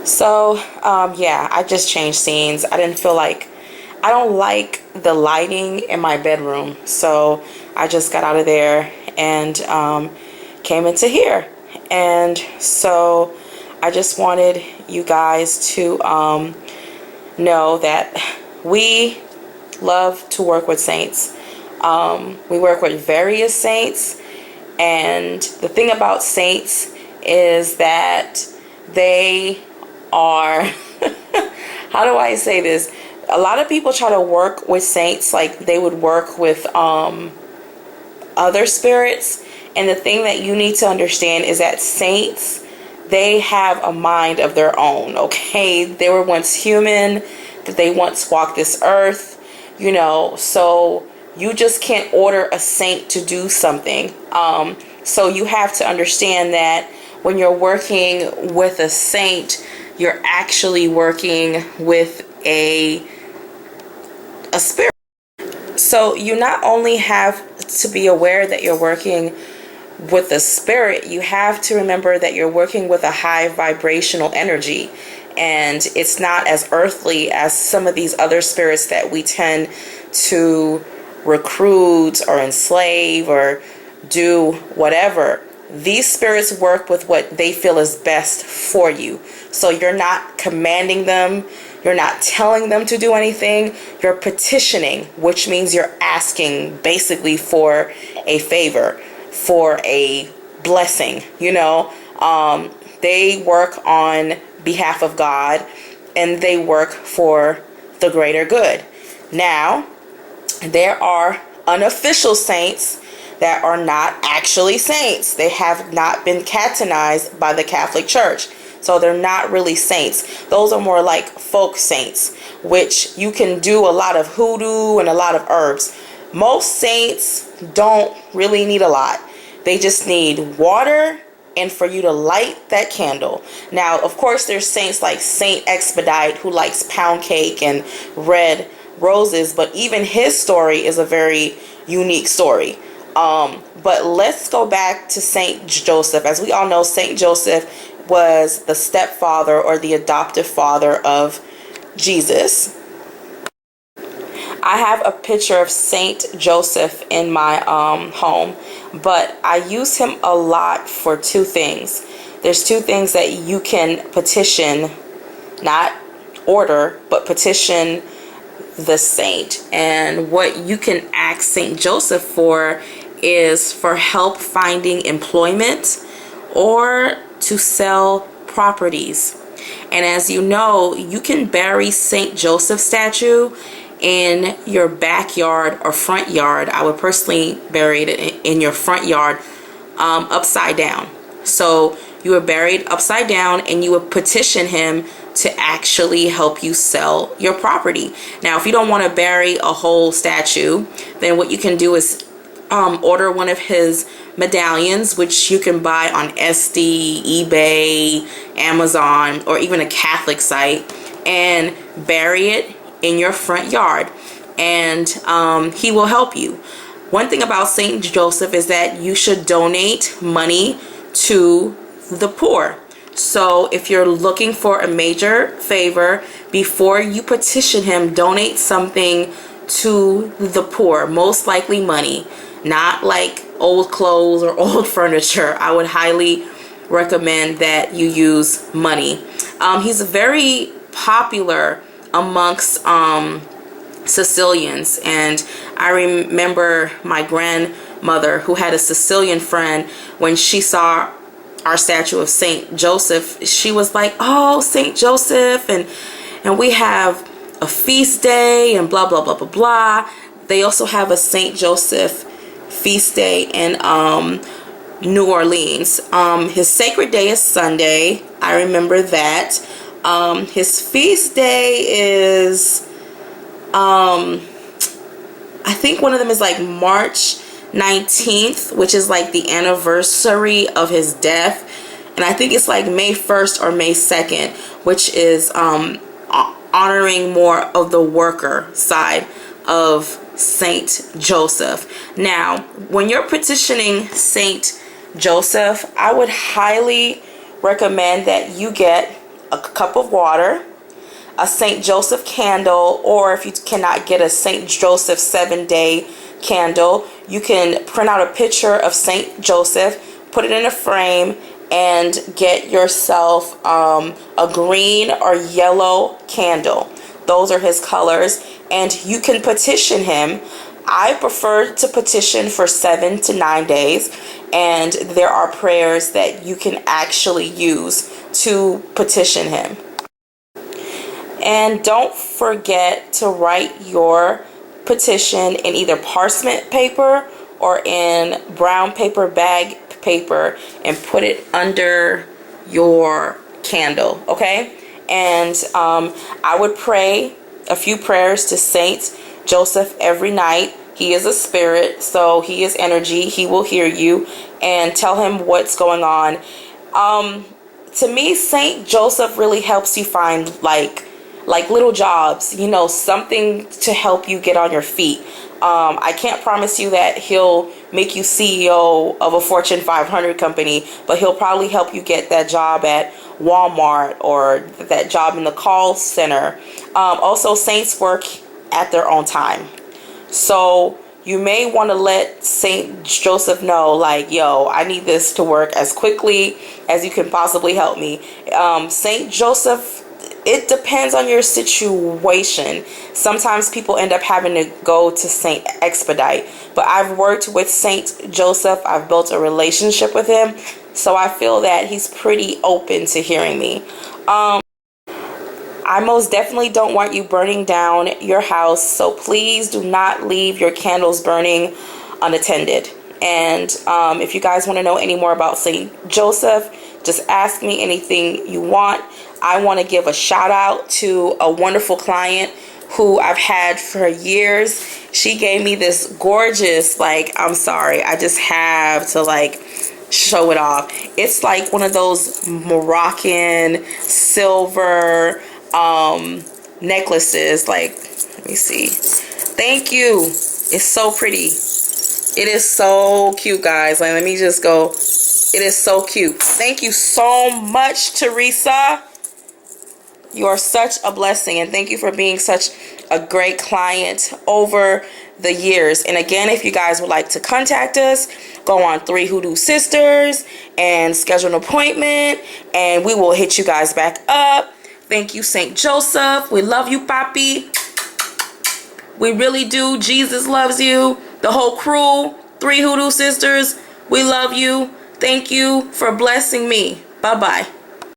So, yeah, I just changed scenes. I don't like the lighting in my bedroom. So I just got out of there and came into here. And so I just wanted you guys to know that we love to work with saints. We work with various saints. And the thing about saints is that they are, how do I say this? A lot of people try to work with saints like they would work with other spirits. And the thing that you need to understand is that saints, they have a mind of their own, okay? They were once human, that they once walked this earth, so you just can't order a saint to do something. So you have to understand that when you're working with a saint, you're actually working with a spirit. So you not only have to be aware that you're working with a spirit, you have to remember that you're working with a high vibrational energy, and it's not as earthly as some of these other spirits that we tend to recruit or enslave or do whatever. These spirits work with what they feel is best for you. So you're not commanding them. You're not telling them to do anything. You're petitioning, which means you're asking basically for a favor, for a blessing. They work on behalf of God, and they work for the greater good. Now, there are unofficial saints that are not actually saints. They have not been canonized by the Catholic Church. So they're not really saints. Those are more like folk saints, which you can do a lot of hoodoo and a lot of herbs. Most saints don't really need a lot. They just need water and for you to light that candle. Now, of course, there's saints like Saint Expedite, who likes pound cake and red roses, but even his story is a very unique story. But let's go back to Saint Joseph. As we all know, Saint Joseph was the stepfather or the adoptive father of Jesus. I have a picture of Saint Joseph in my home, but I use him a lot for two things. There's two things that you can petition, not order, but petition the saint. And what you can ask Saint Joseph for is for help finding employment or to sell properties. And as you know, you can bury Saint Joseph statue in your backyard or front yard. I would personally bury it in your front yard upside down. So you would bury it upside down, and you would petition him to actually help you sell your property. Now, if you don't want to bury a whole statue, then what you can do is order one of his medallions, which you can buy on Etsy, eBay, Amazon, or even a Catholic site, and bury it in your front yard, and he will help you. One thing about Saint Joseph is that you should donate money to the poor. So if you're looking for a major favor, before you petition him, donate something to the poor, most likely money, not like old clothes or old furniture. I would highly recommend that you use money. He's very popular amongst Sicilians, and I remember my grandmother, who had a Sicilian friend, when she saw our statue of Saint Joseph, she was like, "Oh, Saint Joseph, and we have a feast day and blah blah blah blah blah." They also have a Saint Joseph feast day in New Orleans. His sacred day is Sunday. I remember that. His feast day is I think one of them is like March 19th, which is like the anniversary of his death, and I think it's like May 1st or May 2nd, which is honoring more of the worker side of Saint Joseph. Now, when you're petitioning Saint Joseph, I would highly recommend that you get a cup of water, a St. Joseph candle, or if you cannot get a St. Joseph 7-day candle, you can print out a picture of St. Joseph, put it in a frame, and get yourself a green or yellow candle. Those are his colors, and you can petition him. I prefer to petition for 7 to 9 days, and there are prayers that you can actually use to petition him. And don't forget to write your petition in either parchment paper or in brown paper bag paper and put it under your candle, okay? And I would pray a few prayers to Saint Joseph every night. He is a spirit, so he is energy. He will hear you, and tell him what's going on. To me, Saint Joseph really helps you find like little jobs, you know, something to help you get on your feet. I can't promise you that he'll make you CEO of a Fortune 500 company, but he'll probably help you get that job at Walmart or that job in the call center. Also, saints work at their own time. So you may want to let St. Joseph know, like, yo, I need this to work as quickly as you can possibly help me. St. Joseph, it depends on your situation. Sometimes people end up having to go to Saint Expedite, but I've worked with Saint Joseph. I've built a relationship with him, so I feel that he's pretty open to hearing me. I most definitely don't want you burning down your house, so please do not leave your candles burning unattended. And if you guys want to know any more about Saint Joseph, just ask me anything you want. I want to give a shout out to a wonderful client who I've had for years. She gave me this gorgeous, I'm sorry, I just have to show it off. It's like one of those Moroccan silver necklaces. Let me see. Thank you. It's so pretty. It is so cute, guys. Let me just go. It is so cute. Thank you so much, Teresa. You are such a blessing, and thank you for being such a great client over the years. And again, if you guys would like to contact us, go on 3 Hoodoo Sisters and schedule an appointment, and we will hit you guys back up. Thank you, St. Joseph. We love you, Papi. We really do. Jesus loves you. The whole crew, 3 Hoodoo Sisters, we love you. Thank you for blessing me. Bye-bye.